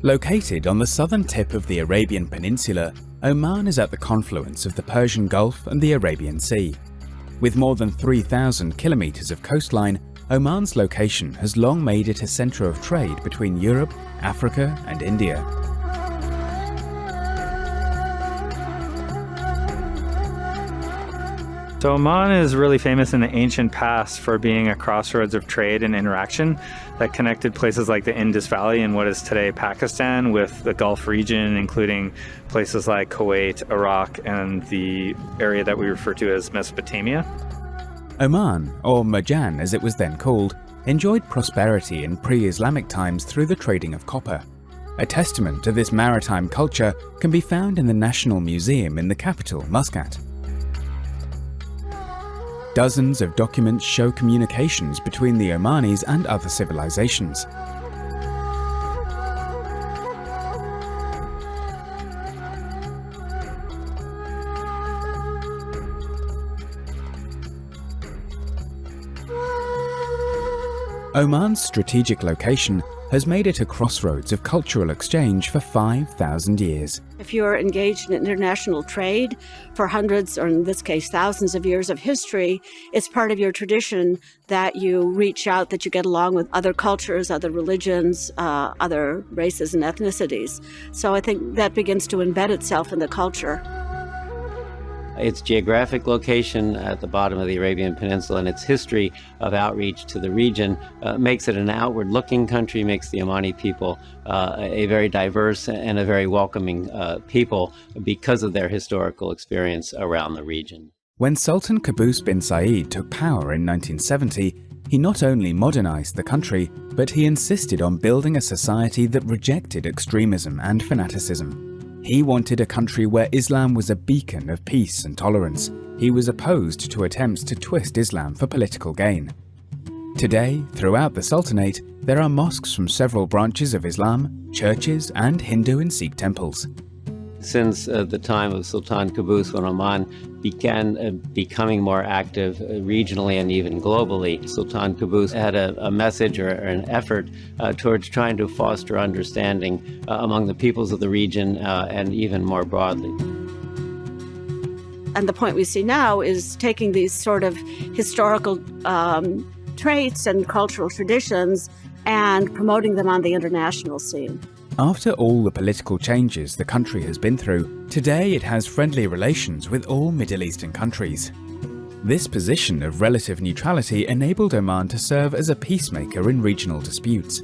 Located on the southern tip of the Arabian Peninsula, Oman is at the confluence of the Persian Gulf and the Arabian Sea. With more than 3,000 kilometers of coastline, Oman's location has long made it a center of trade between Europe, Africa, and India. So Oman is really famous in the ancient past for being a crossroads of trade and interaction that connected places like the Indus Valley in what is today Pakistan with the Gulf region, including places like Kuwait, Iraq, and the area that we refer to as Mesopotamia. Oman, or Marjan as it was then called, enjoyed prosperity in pre-Islamic times through the trading of copper. A testament to this maritime culture can be found in the National Museum in the capital, Muscat. Dozens of documents show communications between the Omanis and other civilizations. Oman's strategic location has made it a crossroads of cultural exchange for 5,000 years. If you're engaged in international trade for hundreds, or in this case, thousands of years of history, it's part of your tradition that you reach out, that you get along with other cultures, other religions, other races and ethnicities. So I think that begins to embed itself in the culture. Its geographic location at the bottom of the Arabian Peninsula and its history of outreach to the region makes it an outward-looking country, makes the Omani people a very diverse and a very welcoming people because of their historical experience around the region. When Sultan Qaboos bin Said took power in 1970, he not only modernized the country, but he insisted on building a society that rejected extremism and fanaticism. He wanted a country where Islam was a beacon of peace and tolerance. He was opposed to attempts to twist Islam for political gain. Today, throughout the Sultanate, there are mosques from several branches of Islam, churches, and Hindu and Sikh temples. Since the time of Sultan Qaboos, when Oman began becoming more active regionally and even globally, Sultan Qaboos had a message or an effort towards trying to foster understanding among the peoples of the region and even more broadly. And the point we see now is taking these sort of historical traits and cultural traditions and promoting them on the international scene. After all the political changes the country has been through, today it has friendly relations with all Middle Eastern countries. This position of relative neutrality enabled Oman to serve as a peacemaker in regional disputes.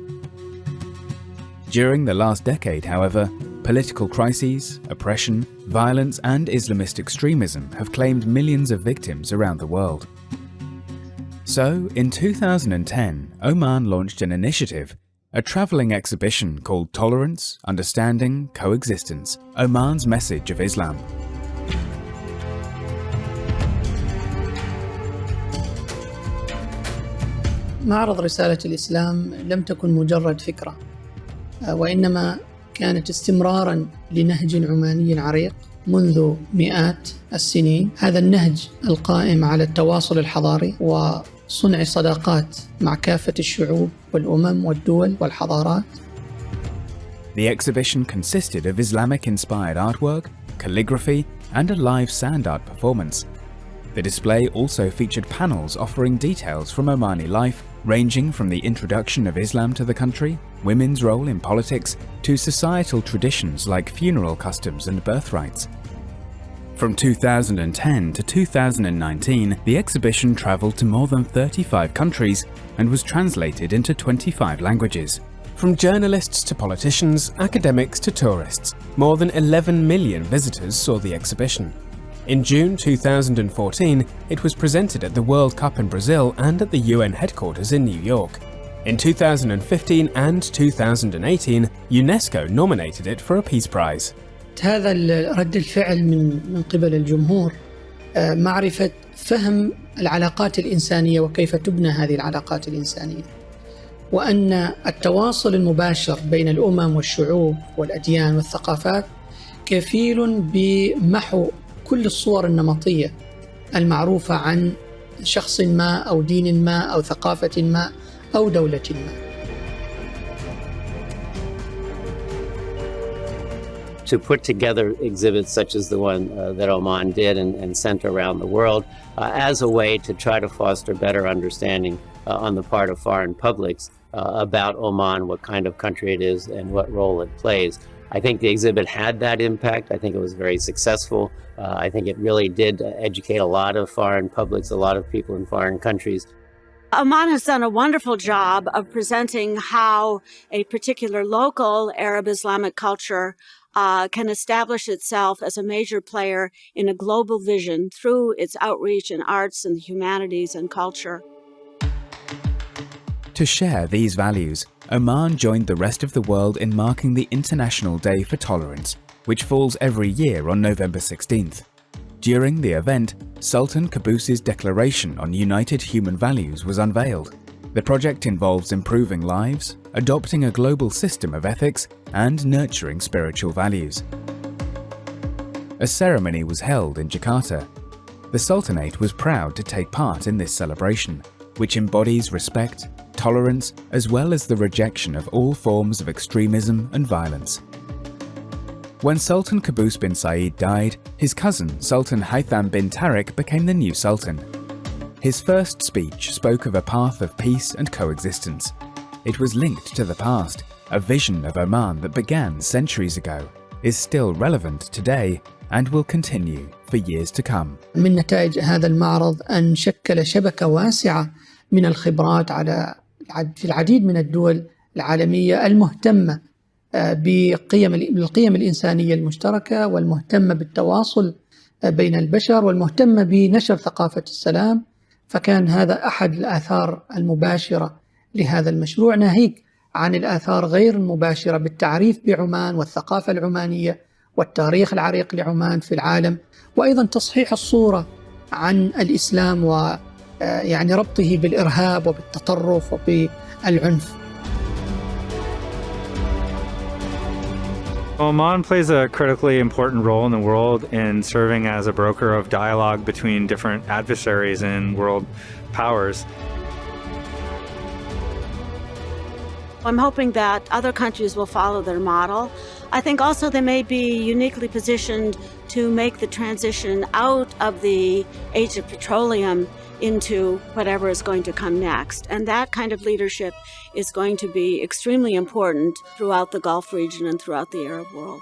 During the last decade, however, political crises, oppression, violence, and Islamist extremism have claimed millions of victims around the world. So, in 2010, Oman launched an initiative, a traveling exhibition called Tolerance, Understanding, Coexistence, Oman's Message of Islam. معرض رسالة الإسلام لم تكن مجرد فكرة، وإنما كانت استمراراً لنهج عماني عريق منذ مئات السنين. هذا النهج القائم على التواصل الحضاري وصنع صداقات مع كافة الشعوب والأمم والدول والحضارات. The exhibition consisted of Islamic-inspired artwork, calligraphy, and a live sand art performance. The display also featured panels offering details from Omani life, ranging from the introduction of Islam to the country, women's role in politics, to societal traditions like funeral customs and birthrights. From 2010 to 2019, the exhibition traveled to more than 35 countries and was translated into 25 languages. From journalists to politicians, academics to tourists, more than 11 million visitors saw the exhibition. In June 2014, it was presented at the World Cup in Brazil and at the UN headquarters in New York. In 2015 and 2018, UNESCO nominated it for a Peace Prize. هذا رد الفعل من قبل الجمهور، معرفة فهم العلاقات الإنسانية وكيف تبنى هذه العلاقات الإنسانية، وأن التواصل المباشر بين الأمم والشعوب والأديان والثقافات كفيل بمحو كل الصور النمطية المعروفة عن شخص ما أو دين ما أو ثقافة ما أو دولة ما. to put together exhibits such as the one that Oman did and sent around the world as a way to try to foster better understanding on the part of foreign publics about Oman, what kind of country it is, and what role it plays. I think the exhibit had that impact. I think it was very successful. I think it really did educate a lot of foreign publics, a lot of people in foreign countries. Oman has done a wonderful job of presenting how a particular local Arab Islamic culture can establish itself as a major player in a global vision through its outreach in arts and the humanities and culture. To share these values, Oman joined the rest of the world in marking the International Day for Tolerance, which falls every year on November 16th. During the event, Sultan Qaboos's Declaration on United Human Values was unveiled. The project involves improving lives, adopting a global system of ethics, and nurturing spiritual values. A ceremony was held in Jakarta. The Sultanate was proud to take part in this celebration, which embodies respect, tolerance, as well as the rejection of all forms of extremism and violence. When Sultan Qaboos bin Said died, his cousin Sultan Haytham bin Tariq became the new sultan. His first speech spoke of a path of peace and coexistence. It was linked to the past, a vision of Oman that began centuries ago, is still relevant today, and will continue for years to come. من نتائج هذا المعرض أن شكل شبكة واسعة من الخبرات في العديد من الدول العالمية المهتمة بالقيم الإنسانية المشتركة، والمهتمة بالتواصل بين البشر، والمهتمة بنشر ثقافة السلام. فكان هذا أحد الآثار المباشرة لهذا المشروع، ناهيك عن الآثار غير المباشرة بالتعريف بعمان والثقافة العمانية والتاريخ العريق لعمان في العالم، وأيضا تصحيح الصورة عن الإسلام ويعني ربطه بالإرهاب وبالتطرف وبالعنف. Oman plays a critically important role in the world in serving as a broker of dialogue between different adversaries and world powers. I'm hoping that other countries will follow their model. I think also they may be uniquely positioned to make the transition out of the age of petroleum into whatever is going to come next. And that kind of leadership is going to be extremely important throughout the Gulf region and throughout the Arab world.